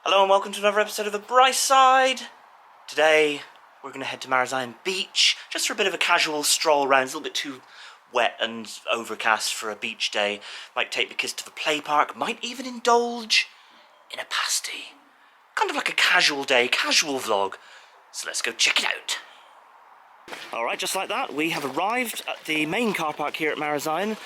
Hello and welcome to another episode of The Bright Side. Today we're going to head to Marazion Beach just for a bit of a casual stroll around. It's a little bit too wet and overcast for a beach day. Might take the kids to the play park, might even indulge in a pasty. Kind of like a casual day, casual vlog. So let's go check it out. Alright, just like that, we have arrived at the main car park here at Marazion.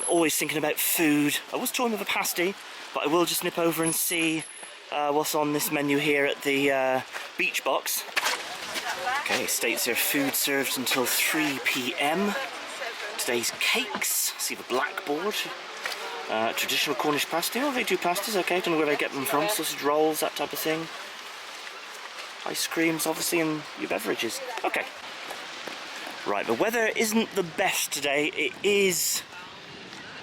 Always thinking about food. I was toying with a pasty, but I will just nip over and see what's on this menu here at the beach box. Okay, states here food served until 3 PM. Today's cakes, see the blackboard. Traditional Cornish pasty, oh they do pasties, okay, don't know where they get them from. Sausage rolls, that type of thing. Ice creams obviously, and your beverages. Okay. Right, the weather isn't the best today. It is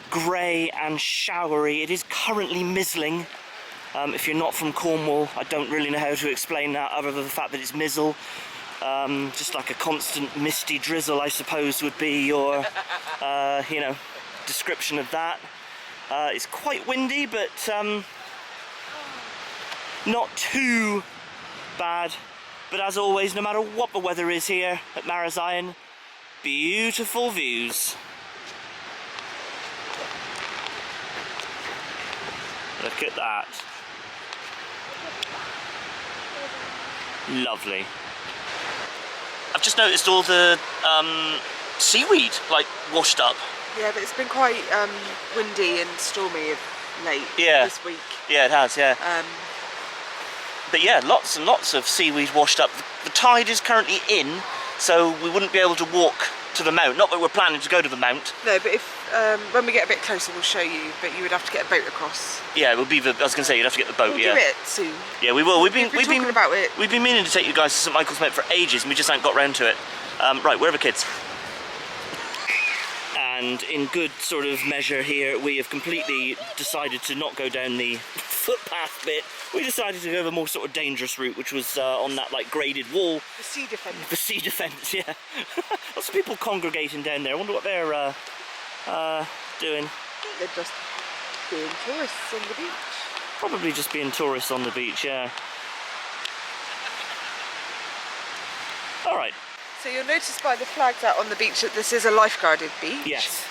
grey and showery. It is currently mizzling. If you're not from Cornwall, I don't really know how to explain that other than the fact that it's mizzle. Just like a constant misty drizzle, I suppose, would be your, description of that. It's quite windy, but not too bad. But as always, no matter what the weather is here at Marazion, beautiful views. Look at that. Lovely. I've just noticed all the seaweed like washed up. Yeah, but it's been quite windy and stormy of late this week. Yeah, it has, yeah. But yeah, lots and lots of seaweed washed up. The tide is currently in, so we wouldn't be able to walk to the mount. Not that we're planning to go to the mount. No, but if when we get a bit closer, we'll show you. But you would have to get a boat across. Yeah, it would be. I was going to say you'd have to get the boat. We'll do it soon. Yeah, we will. We've been talking about it. We've been meaning to take you guys to St Michael's Mount for ages, and we just haven't got round to it. Right, where are the kids? And in good sort of measure here, we have completely decided to not go down the footpath bit. We decided to go the more sort of dangerous route, which was on that like graded wall. The sea defence. The sea defence, yeah. Lots of people congregating down there. I wonder what they're doing. I think they're just being tourists on the beach. Probably just being tourists on the beach, yeah. Alright. So you'll notice by the flags out on the beach that this is a lifeguarded beach. Yes.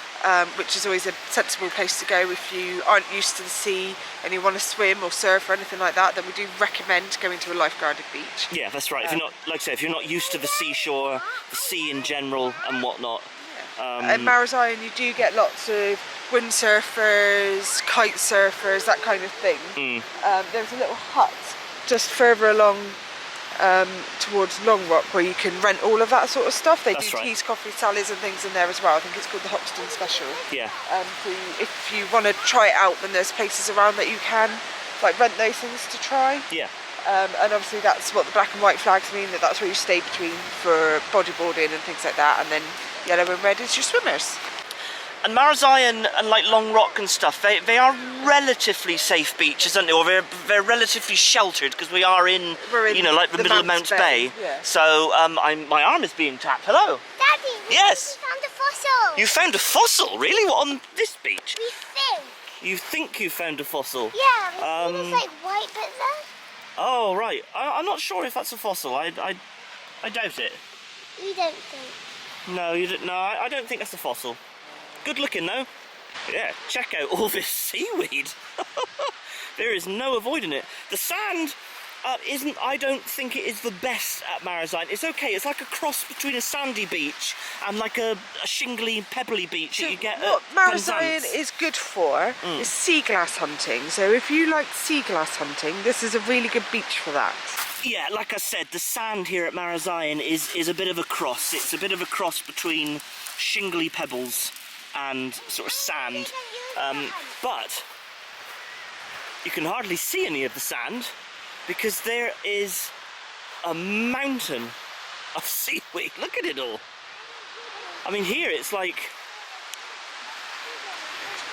Which is always a sensible place to go if you aren't used to the sea and you want to swim or surf or anything like that. Then we do recommend going to a lifeguarded beach. Yeah, that's right. If you're not, like I say, if you're not used to the seashore, the sea in general, and whatnot. At Marazion, you do get lots of windsurfers, kite surfers, that kind of thing. There's a little hut just further along towards Long Rock where you can rent all of that sort of stuff. They do teas, coffee, salads and things in there as well. I think it's called the Hoxton Special. Yeah. So if you want to try it out, then there's places around that you can like rent those things to try. Yeah. And obviously that's what the black and white flags mean, that's where you stay between for bodyboarding and things like that, and then yellow and red is your swimmers. And Marazion and like Long Rock and stuff, they are relatively safe beaches, aren't they? Or they're relatively sheltered because we're in like the middle of Mount Bay. Yeah. So my arm is being tapped. Hello. Daddy. Yes. We found a fossil. You found a fossil? Really? What, on this beach? We think. You think you found a fossil? Yeah. There's like white bit there. Oh right. I'm not sure if that's a fossil. I doubt it. You don't think? No, you don't. No, I don't think that's a fossil. Good looking though. Yeah, check out all this seaweed. There is no avoiding it. The sand isn't, I don't think it is the best at Marazion. It's okay, it's like a cross between a sandy beach and like a shingly, pebbly beach that you get what at Marazion is good for is sea glass hunting. So if you like sea glass hunting, this is a really good beach for that. Yeah, like I said, the sand here at Marazion is a bit of a cross. It's a bit of a cross between shingly pebbles and sort of sand, but you can hardly see any of the sand because there is a mountain of seaweed. Look at it all. I mean, here it's like,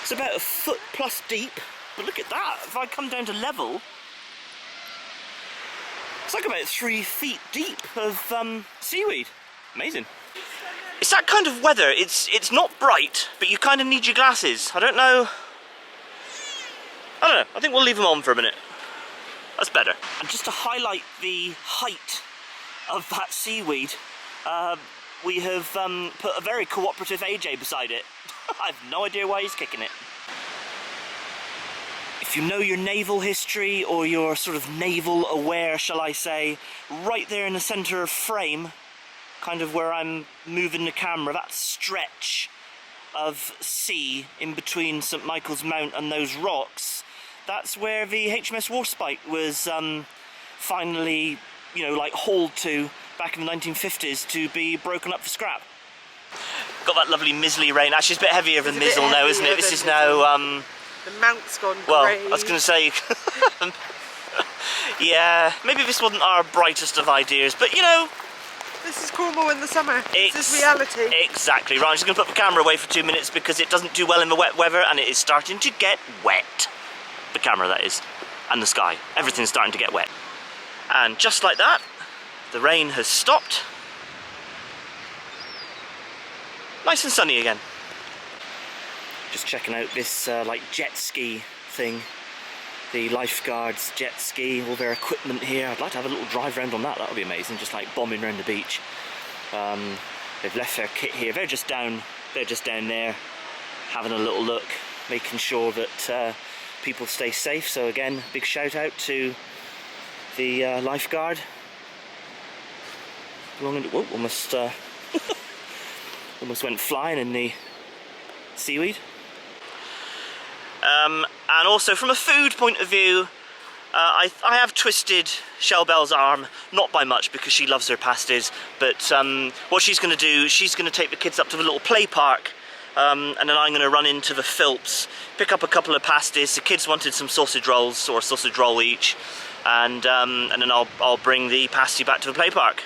it's about 1 foot plus deep, but look at that. If I come down to level, it's like about 3 feet deep of seaweed. Amazing. It's that kind of weather. It's not bright, but you kind of need your glasses. I don't know. I think we'll leave them on for a minute. That's better. And just to highlight the height of that seaweed, we have put a very cooperative AJ beside it. I have no idea why he's kicking it. If you know your naval history, or you're sort of naval aware, shall I say, right there in the centre of frame, kind of where I'm moving the camera, that stretch of sea in between St Michael's Mount and those rocks, that's where the HMS Warspite was finally, you know, like hauled to back in the 1950s to be broken up for scrap. Got that lovely mizzly rain. Actually, it's a bit heavier than mizzle now, isn't it? This is now the mount's gone well, grey. I was going to say, yeah, maybe this wasn't our brightest of ideas, but you know, this is Cornwall in the summer. This is reality. Exactly. Right, I'm just going to put the camera away for 2 minutes because it doesn't do well in the wet weather, and it is starting to get wet. The camera, that is, and the sky. Everything's starting to get wet. And just like that, the rain has stopped. Nice and sunny again. Just checking out this like jet ski thing. The lifeguards jet ski, all their equipment here. I'd like to have a little drive around on that. That would be amazing. Just like bombing around the beach. They've left their kit here. They're just down there, having a little look, making sure that people stay safe. So again, big shout out to the lifeguard. Whoa, almost almost went flying in the seaweed. And also from a food point of view, I have twisted Shell Bell's arm, not by much because she loves her pasties, but what she's going to do, she's going to take the kids up to the little play park, and then I'm going to run into the Philps, pick up a couple of pasties. The kids wanted some sausage rolls, or a sausage roll each, and then I'll bring the pasty back to the play park.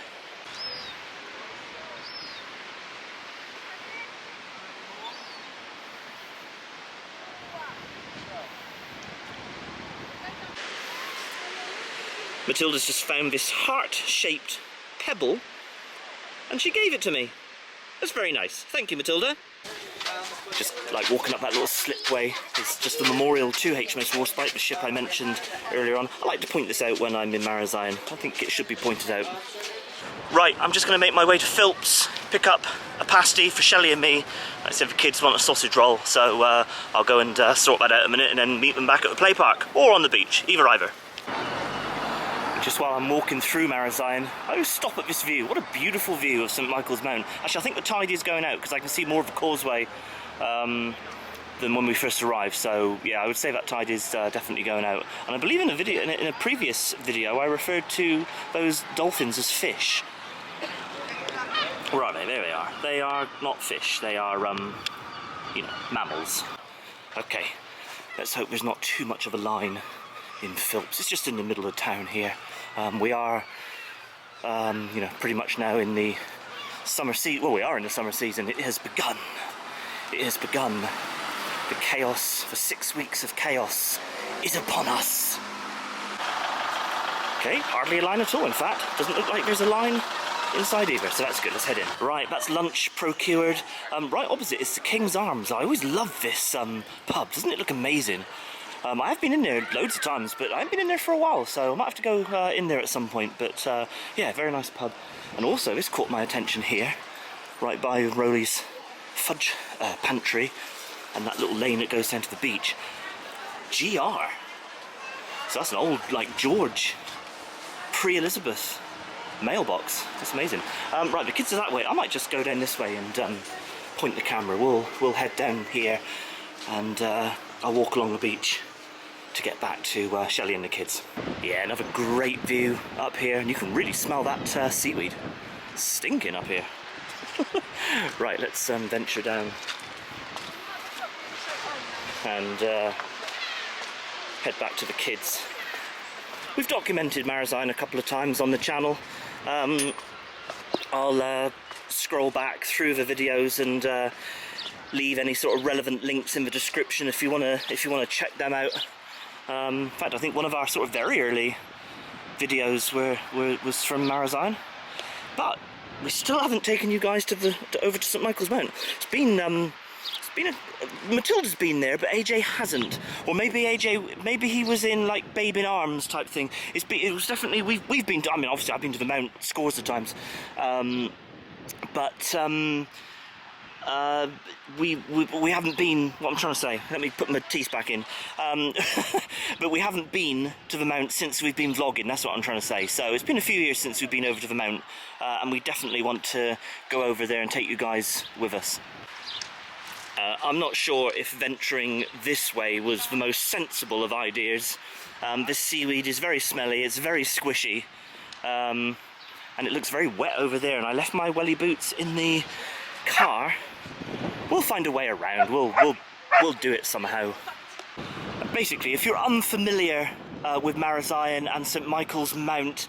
Matilda's just found this heart-shaped pebble, and she gave it to me. That's very nice. Thank you, Matilda. Just like walking up that little slipway is just a memorial to HMS Warspite, the ship I mentioned earlier on. I like to point this out when I'm in Marazion. I think it should be pointed out. Right, I'm just going to make my way to Philps, pick up a pasty for Shelley and me. I said the kids want a sausage roll, so I'll go and sort that out in a minute and then meet them back at the play park, or on the beach, either. Just while I'm walking through Marazion, I always stop at this view. What a beautiful view of St Michael's Mount. Actually, I think the tide is going out because I can see more of the causeway than when we first arrived. So yeah, I would say that tide is definitely going out. And I believe in a video, in a previous video, I referred to those dolphins as fish. Where are they? There they are. They are not fish. They are, you know, mammals. Okay, let's hope there's not too much of a line in Philps. It's just in the middle of town here. We are, you know, pretty much now in the summer season. Well, we are in the summer season. It has begun. It has begun. The chaos, the 6 weeks of chaos is upon us. Okay, hardly a line at all, in fact. Doesn't look like there's a line inside either, so that's good. Let's head in. Right, that's lunch procured. Right opposite is the King's Arms. I always love this pub. Doesn't it look amazing? I have been in there loads of times, but I haven't been in there for a while, so I might have to go in there at some point. But yeah, very nice pub. And also, this caught my attention here, right by Rowley's Fudge Pantry, and that little lane that goes down to the beach. GR. So that's an old, like, George, pre-Elizabeth mailbox. That's amazing. Right, the kids are that way. I might just go down this way and point the camera. We'll head down here, and I'll walk along the beach to get back to Shelley and the kids. Yeah, another great view up here, and you can really smell that seaweed. It's stinking up here. Right, let's venture down and head back to the kids. We've documented Marazion a couple of times on the channel. I'll scroll back through the videos and leave any sort of relevant links in the description if you wanna check them out. In fact, I think one of our sort of very early videos was from Marazion, but we still haven't taken you guys over to St Michael's Mount. It's Matilda's been there, but AJ hasn't. Or maybe maybe he was in like Babe in Arms type thing. It was definitely, we've been to, I mean, obviously I've been to the Mount scores of times, but we haven't been, what I'm trying to say, let me put my teeth back in, but we haven't been to the Mount since we've been vlogging, that's what I'm trying to say. So it's been a few years since we've been over to the Mount, and we definitely want to go over there and take you guys with us. I'm not sure if venturing this way was the most sensible of ideas. This seaweed is very smelly, it's very squishy, and it looks very wet over there, and I left my welly boots in the car. We'll find a way around, we'll do it somehow. Basically, if you're unfamiliar with Marazion and St Michael's Mount,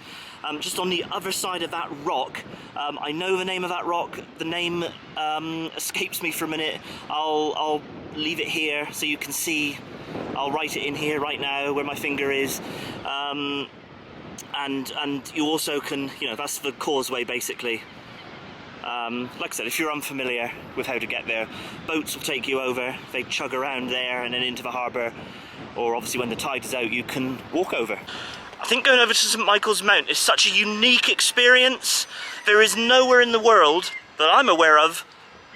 just on the other side of that rock, I know the name of that rock, the name escapes me for a minute. I'll leave it here so you can see. I'll write it in here right now where my finger is, and you also can, you know, that's the causeway basically. Like I said, if you're unfamiliar with how to get there, boats will take you over, they chug around there and then into the harbour, or obviously when the tide is out you can walk over. I think going over to St Michael's Mount is such a unique experience. There is nowhere in the world that I'm aware of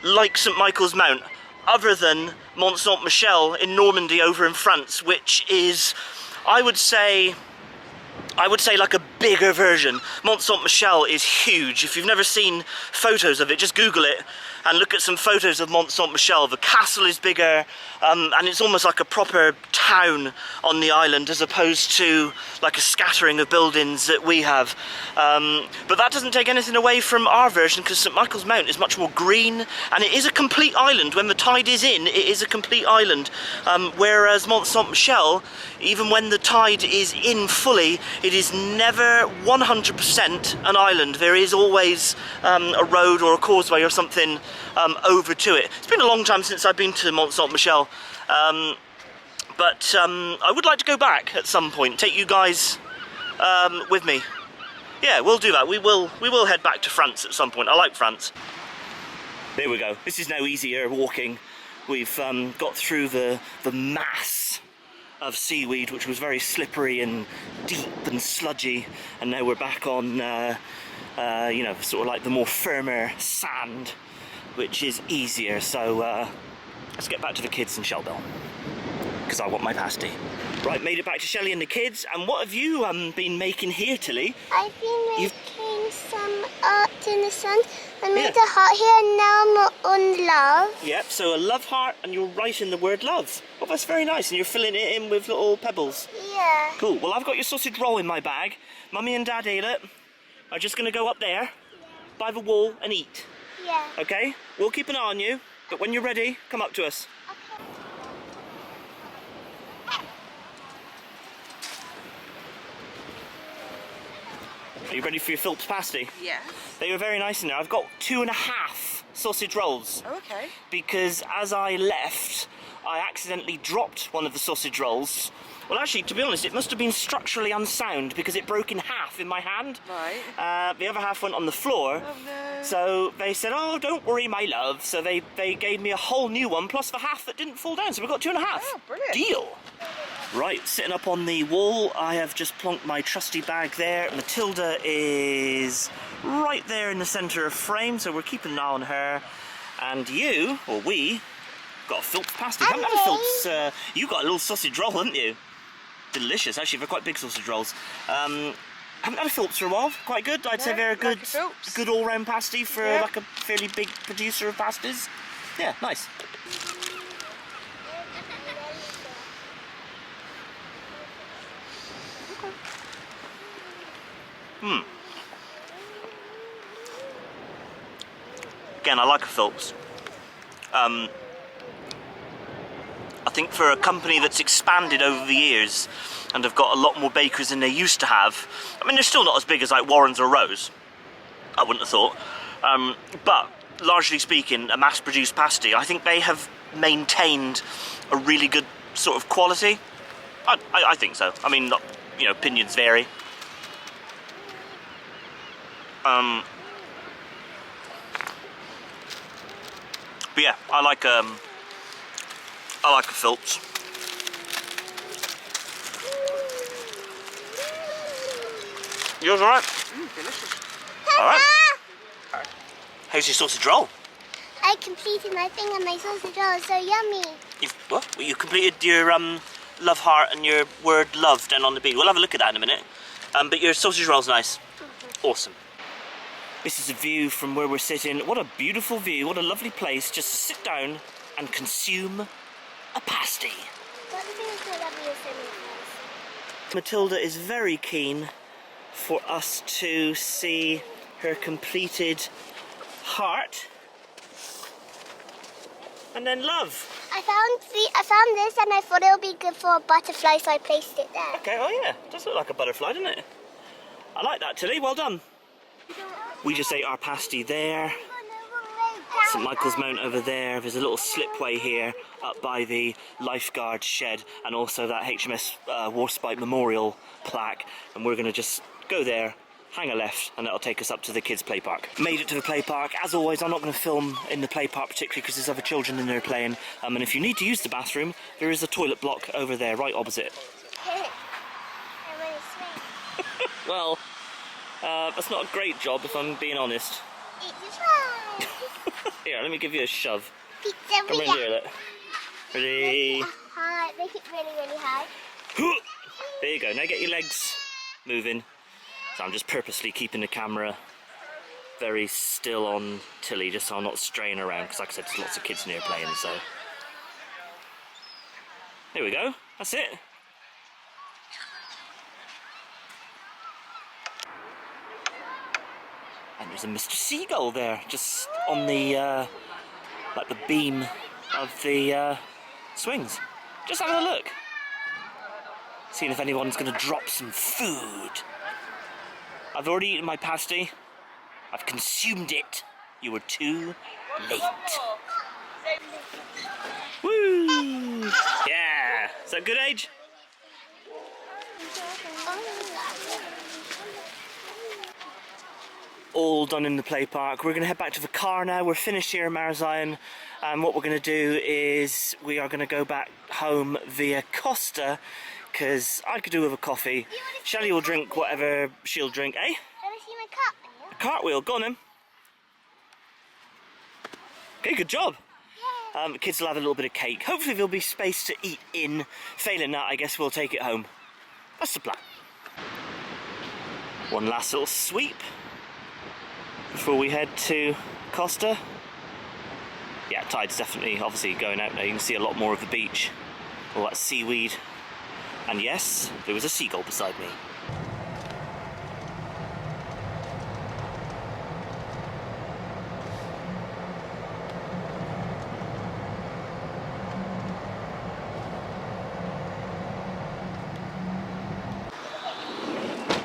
like St Michael's Mount, other than Mont Saint-Michel in Normandy over in France, which is, I would say like a bigger version. Mont Saint-Michel is huge. If you've never seen photos of it, just Google it and look at some photos of Mont Saint-Michel. The castle is bigger, and it's almost like a proper town on the island, as opposed to like a scattering of buildings that we have. But that doesn't take anything away from our version, because St Michael's Mount is much more green, and it is a complete island. When the tide is in, it is a complete island. Whereas Mont Saint-Michel, even when the tide is in fully, it is never 100% an island. There is always a road or a causeway or something over to it. It's been a long time since I've been to Mont Saint-Michel, but I would like to go back at some point, take you guys with me. Yeah, we'll do that. We will head back to France at some point. I like France. There we go. This is now easier walking. We've got through the mass of seaweed, which was very slippery and deep and sludgy, and now we're back on you know, sort of like the more firmer sand, which is easier. So let's get back to the kids and Shell Bell, because I want my pasty. Right, made it back to Shelley and the kids, and what have you been making here, Tilly? I've been making some art in the sun. I made a heart here, and now I'm on love. Yep, so a love heart, and you're writing the word love. Oh, that's very nice, and you're filling it in with little pebbles. Yeah. Cool, well I've got your sausage roll in my bag. Mummy and Dad Ailett are just going to go up there, by the wall, and eat. Yeah. Okay? We'll keep an eye on you, but when you're ready, come up to us. Are you ready for your Philps Pasty? Yes. They were very nice in there. I've got 2.5 sausage rolls. Oh, okay. Because as I left, I accidentally dropped one of the sausage rolls. Well, actually, to be honest, it must have been structurally unsound because it broke in half in my hand. Right. The other half went on the floor. Oh, no. So they said, oh, don't worry, my love. So they gave me a whole new one, plus the half that didn't fall down. So we've got 2.5. Oh, brilliant. Deal. Right, sitting up on the wall, I have just plonked my trusty bag there. Matilda is right there in the centre of frame, so we're keeping an eye on her. And you, or we, got a Philps Pasty. Haven't had a Philps, you got a little sausage roll, haven't you? Delicious, actually, they're quite big sausage rolls. Haven't had a Philps for a while, quite good. I'd say they're a good, good all-round pasty for like a fairly big producer of pasties. Yeah, nice. Again, I like a Philps. I think for a company that's expanded over the years and have got a lot more bakers than they used to have, I mean, they're still not as big as like Warren's or Rose, I wouldn't have thought, but largely speaking, a mass-produced pasty, I think they have maintained a really good sort of quality. I think so. I mean, not, you know, opinions vary. But yeah, I like I like a Philps. Yours alright? Delicious. Alright. How's your sausage roll? I completed my thing and my sausage roll is so yummy. What? Well, you completed your love heart and your word love down on the beach. We'll have a look at that in a minute. But your sausage roll's nice. Awesome. This is a view from where we're sitting. What a beautiful view. What a lovely place just to sit down and consume a pasty. What do you think is so lovely is so many things? Matilda is very keen for us to see her completed heart and then love. I found this and I thought it would be good for a butterfly, so I placed it there. Okay, oh yeah, does look like a butterfly, doesn't it? I like that, Tilly, well done. We just ate our pasty there. St Michael's Mount over there. There's a little slipway here up by the lifeguard shed and also that HMS Warspite memorial plaque, and we're going to just go there, hang a left, and that'll take us up to the kids' play park. Made it to the play park. As always, I'm not going to film in the play park particularly because there's other children in there playing, and if you need to use the bathroom, there is a toilet block over there right opposite. I want to swim. Well, that's not a great job if I'm being honest. It's fun. Here, let me give you a shove. Pizza, Come around here, look. Ready? High. Make it really, really high. There you go, now get your legs moving. So I'm just purposely keeping the camera very still on Tilly just so I'm not straying around because like I said there's lots of kids in here playing, so. There we go, that's it. And there's a Mr. Seagull there, just on the, like the beam of the swings. Just having a look. Seeing if anyone's going to drop some food. I've already eaten my pasty. I've consumed it. You were too late. Woo! Yeah! Is that good, Age? All done in the play park. We're going to head back to the car now. We're finished here in Marazion, and what we're going to do is we are going to go back home via Costa because I could do with a coffee. Shelley will drink whatever she'll drink, eh? Let me see my cup. A cartwheel, go on then. Okay, good job. The kids will have a little bit of cake. Hopefully there'll be space to eat in. Failing that, I guess we'll take it home. That's the plan. One last little sweep before we head to Costa. Yeah, tide's definitely obviously going out now. You can see a lot more of the beach. All that seaweed. And yes, there was a seagull beside me.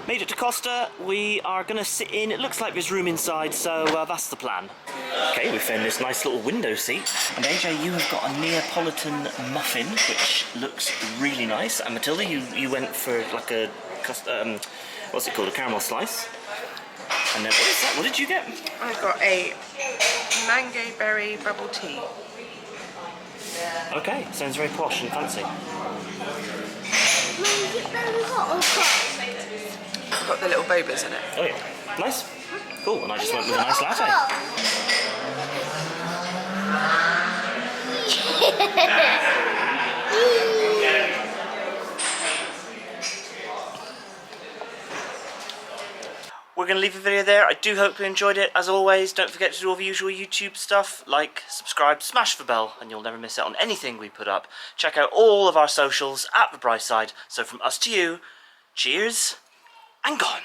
Made it to Costa. We are going to sit in. It looks like there's room inside, so that's the plan. Okay, we found this nice little window seat. And AJ, you have got a Neapolitan muffin, which looks really nice. And Matilda, you went for like a, what's it called, a caramel slice. And then, what is that? What did you get? I got a mango berry bubble tea. Okay, sounds very posh and fancy. Is it very hot or cold? It's got the little bobas in it. Oh yeah, nice. Cool, and I just went with a nice latte. We're going to leave the video there. I do hope you enjoyed it. As always, don't forget to do all the usual YouTube stuff. Like, subscribe, smash the bell, and you'll never miss out on anything we put up. Check out all of our socials at The Bright Side. So from us to you, cheers and gone.